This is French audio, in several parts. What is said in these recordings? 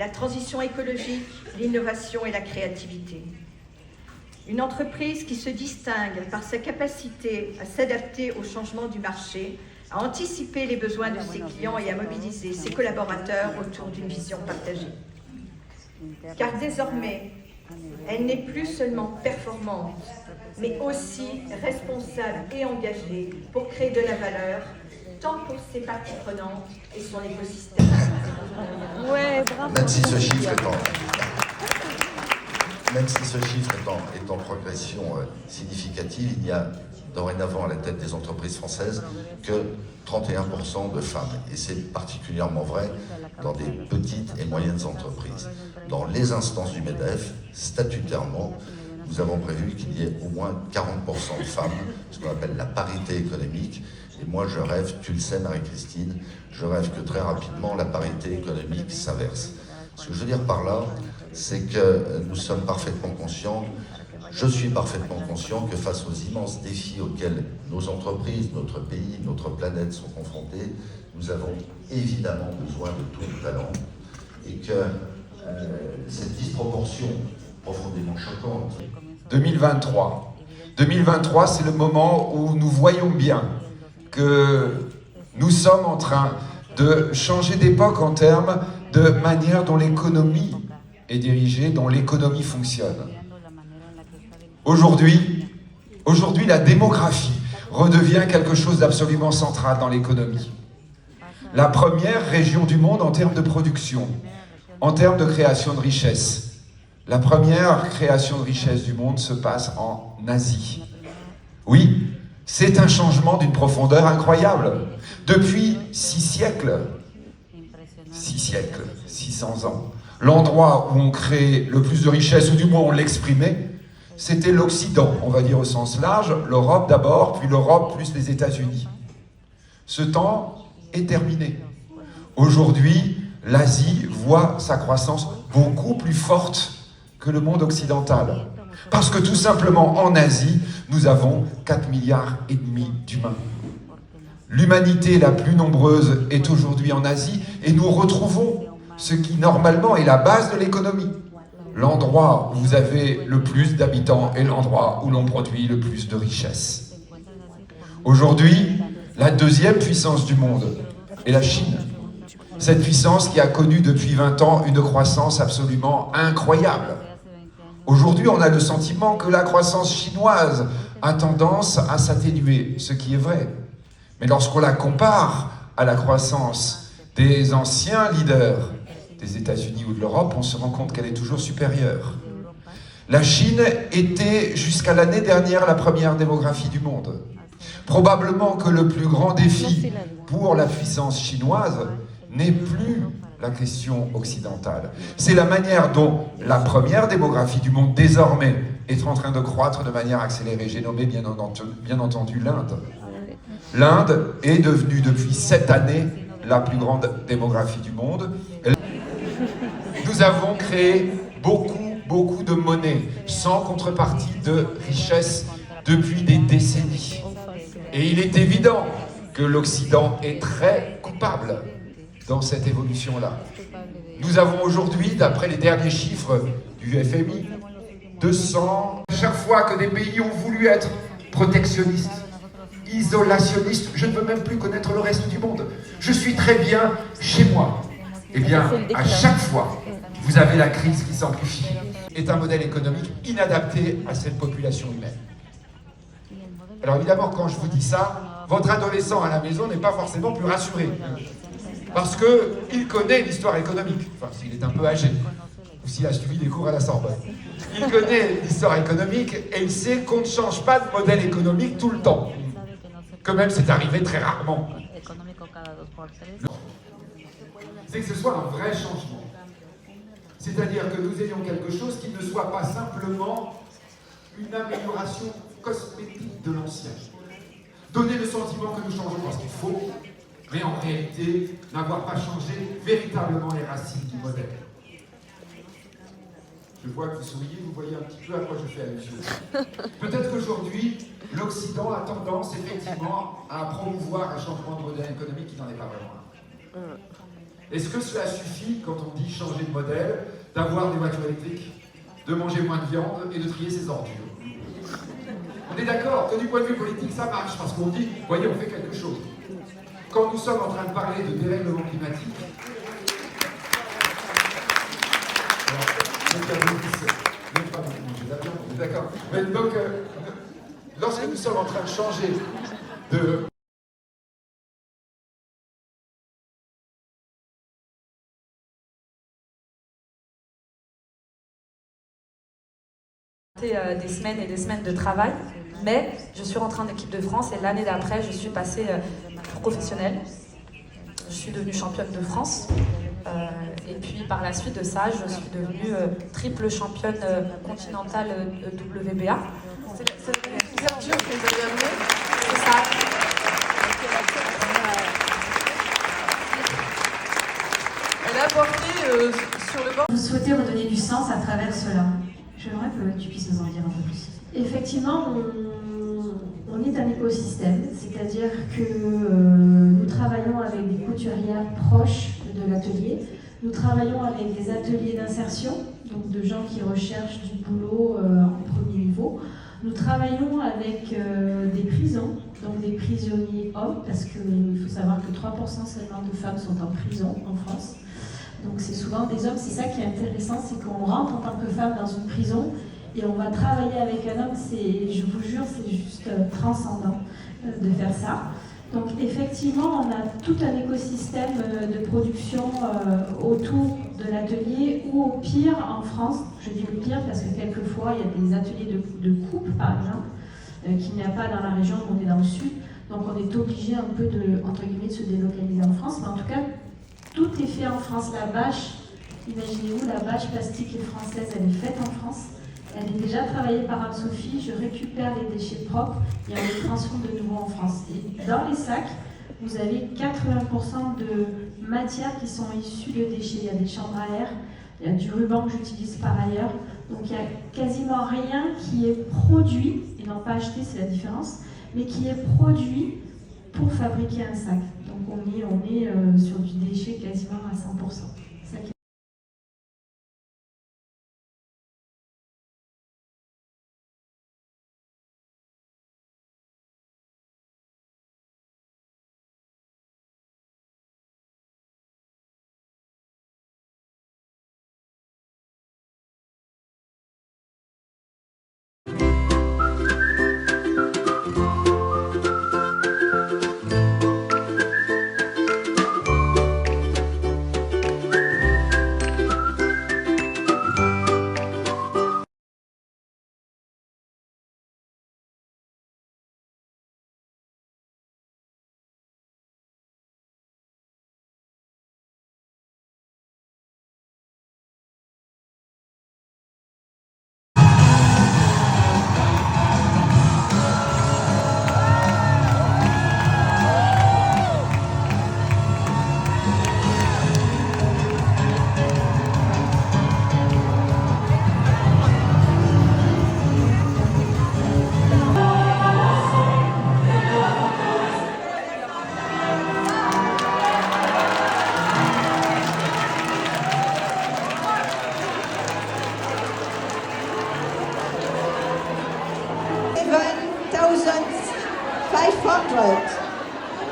la transition écologique, l'innovation et la créativité. Une entreprise qui se distingue par sa capacité à s'adapter aux changements du marché, à anticiper les besoins de ses clients et à mobiliser ses collaborateurs autour d'une vision partagée. Car désormais, elle n'est plus seulement performante, mais aussi responsable et engagée pour créer de la valeur, tant pour ses parties prenantes et son écosystème. Ouais, bravo. Même si ce chiffre est en progression significative, il n'y a dorénavant à la tête des entreprises françaises que 31% de femmes. Et c'est particulièrement vrai dans des petites et moyennes entreprises. Dans les instances du MEDEF, statutairement, nous avons prévu qu'il y ait au moins 40% de femmes, ce qu'on appelle la parité économique. Et moi, je rêve, tu le sais Marie-Christine, je rêve que très rapidement, la parité économique s'inverse. Ce que je veux dire par là, c'est que nous sommes parfaitement conscients, je suis parfaitement conscient que face aux immenses défis auxquels nos entreprises, notre pays, notre planète sont confrontés, nous avons évidemment besoin de tous nos talents et que cette disproportion profondément choquante. 2023. 2023, c'est le moment où nous voyons bien que nous sommes en train de changer d'époque en termes de manière dont l'économie est dirigée, dont l'économie fonctionne. Aujourd'hui, la démographie redevient quelque chose d'absolument central dans l'économie. La première région du monde en termes de production, en termes de création de richesse. La première création de richesse du monde se passe en Asie. Oui, c'est un changement d'une profondeur incroyable. Depuis 600 ans, l'endroit où on crée le plus de richesse, ou du moins on l'exprimait, c'était l'Occident, on va dire au sens large, l'Europe d'abord, puis l'Europe plus les États-Unis. Ce temps est terminé. Aujourd'hui, l'Asie voit sa croissance beaucoup plus forte que le monde occidental. Parce que tout simplement, en Asie, nous avons 4,5 milliards d'humains. L'humanité la plus nombreuse est aujourd'hui en Asie, et nous retrouvons ce qui normalement est la base de l'économie. L'endroit où vous avez le plus d'habitants est l'endroit où l'on produit le plus de richesses. Aujourd'hui, la deuxième puissance du monde est la Chine. Cette puissance qui a connu depuis 20 ans une croissance absolument incroyable. Aujourd'hui, on a le sentiment que la croissance chinoise a tendance à s'atténuer, ce qui est vrai. Mais lorsqu'on la compare à la croissance des anciens leaders des États-Unis ou de l'Europe, on se rend compte qu'elle est toujours supérieure. La Chine était jusqu'à l'année dernière la première démographie du monde. Probablement que le plus grand défi pour la puissance chinoise n'est plus la question occidentale. C'est la manière dont la première démographie du monde désormais est en train de croître de manière accélérée. J'ai nommé bien entendu l'Inde. L'Inde est devenue depuis cette année la plus grande démographie du monde. Nous avons créé beaucoup de monnaie, sans contrepartie de richesse depuis des décennies. Et il est évident que l'Occident est très coupable dans cette évolution-là. Nous avons aujourd'hui, d'après les derniers chiffres du FMI, 200... Chaque fois que des pays ont voulu être protectionnistes, isolationnistes, je ne veux même plus connaître le reste du monde. Je suis très bien chez moi. Eh bien, à chaque fois, vous avez la crise qui s'amplifie. C'est un modèle économique inadapté à cette population humaine. Alors évidemment, quand je vous dis ça, votre adolescent à la maison n'est pas forcément plus rassuré. Parce qu'il connaît l'histoire économique, enfin s'il est un peu âgé, ou s'il a suivi des cours à la Sorbonne. Il connaît l'histoire économique et il sait qu'on ne change pas de modèle économique tout le temps. Que même c'est arrivé très rarement. C'est que ce soit un vrai changement. C'est-à-dire que nous ayons quelque chose qui ne soit pas simplement une amélioration cosmétique de l'ancien. Donner le sentiment que nous changeons parce qu'il faut, mais en réalité, n'avoir pas changé véritablement les racines du modèle. Je vois que vous souriez, vous voyez un petit peu à quoi je fais allusion. Peut-être qu'aujourd'hui, l'Occident a tendance effectivement à promouvoir un changement de modèle économique qui n'en est pas vraiment un. Est-ce que cela suffit, quand on dit changer de modèle, d'avoir des voitures électriques, de manger moins de viande et de trier ses ordures? On est d'accord que du point de vue politique, ça marche, parce qu'on dit, voyez, on fait quelque chose. Quand nous sommes en train de parler de dérèglement climatique, d'accord. Mais donc, lorsque nous sommes en train de changer de... Des semaines et des semaines de travail, mais je suis rentrée en équipe de France et l'année d'après, je suis passée professionnelle. Je suis devenue championne de France. Et puis par la suite de ça, je suis devenue triple championne continentale WBA. C'est l'ouverture que vous avez amenée. C'est ça. Elle a porté sur le bord. Vous souhaitez redonner du sens à travers cela. J'aimerais que tu puisses nous en dire un peu plus. Effectivement, on est un écosystème, c'est-à-dire que nous travaillons avec des couturières proches de l'atelier, nous travaillons avec des ateliers d'insertion, donc de gens qui recherchent du boulot en premier niveau. Nous travaillons avec des prisons, donc des prisonniers hommes, parce qu'il faut savoir que 3% seulement de femmes sont en prison en France. Donc c'est souvent des hommes, c'est ça qui est intéressant, c'est qu'on rentre en tant que femme dans une prison et on va travailler avec un homme, je vous jure, c'est juste transcendant de faire ça. Donc effectivement, on a tout un écosystème de production autour de l'atelier, ou au pire en France, je dis le pire parce que quelquefois il y a des ateliers de coupe par exemple, qu'il n'y a pas dans la région, on est dans le sud, donc on est obligé un peu de, entre guillemets, de se délocaliser en France, mais en tout cas, tout est fait en France. La bâche, imaginez-vous, la bâche plastique française, elle est faite en France. Elle est déjà travaillée par Anne-Sophie. Je récupère les déchets propres et on les transforme de nouveau en France. Et dans les sacs, vous avez 80% de matières qui sont issues de déchets. Il y a des chambres à air, il y a du ruban que j'utilise par ailleurs. Donc il n'y a quasiment rien qui est produit, et non pas acheté, c'est la différence, mais qui est produit pour fabriquer un sac. Donc on est sur du déchet quasiment à 100%. Ça qui...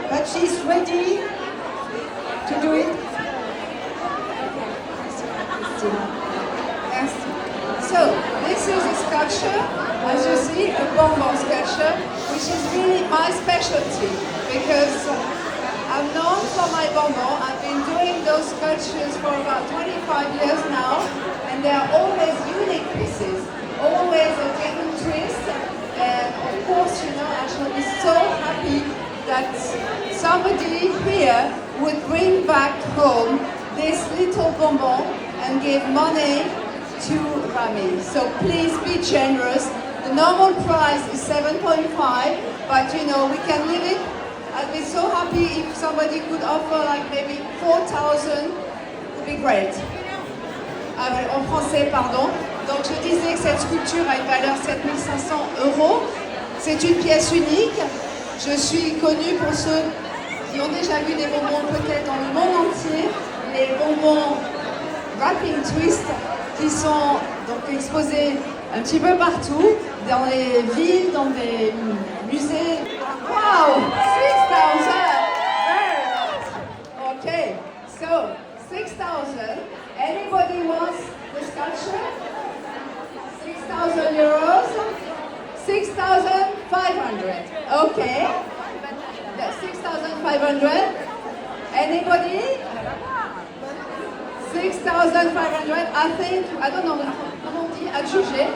But she's ready to do it. Yes. So, this is a sculpture, as you see, a bonbon sculpture, which is really my specialty, because I'm known for my bonbon. I've been doing those sculptures for about 25 years now, and they are always unique pieces, always a different twist, and of course, you know, I shall be so happy that somebody here would bring back home this little bonbon and give money to Rami. So please be generous. The normal price is 7.5, but you know, we can leave it. I'd be so happy if somebody could offer like maybe 4,000, would be great. En français, pardon. Donc je disais que cette sculpture a une valeur 7 500 €. C'est une pièce unique. Je suis connue pour ceux qui ont déjà vu des bonbons peut-être dans le monde entier. les bonbons wrapping twist qui sont donc exposés un petit peu partout, dans les villes, dans des musées. Wow, 6,000! Very nice. Okay, so 6,000. Anybody wants the sculpture? 6,000 euros. 6,500. Okay. Yeah, 6,500. Anybody? 6,500. I think, I don't know, comment on dit, à juger.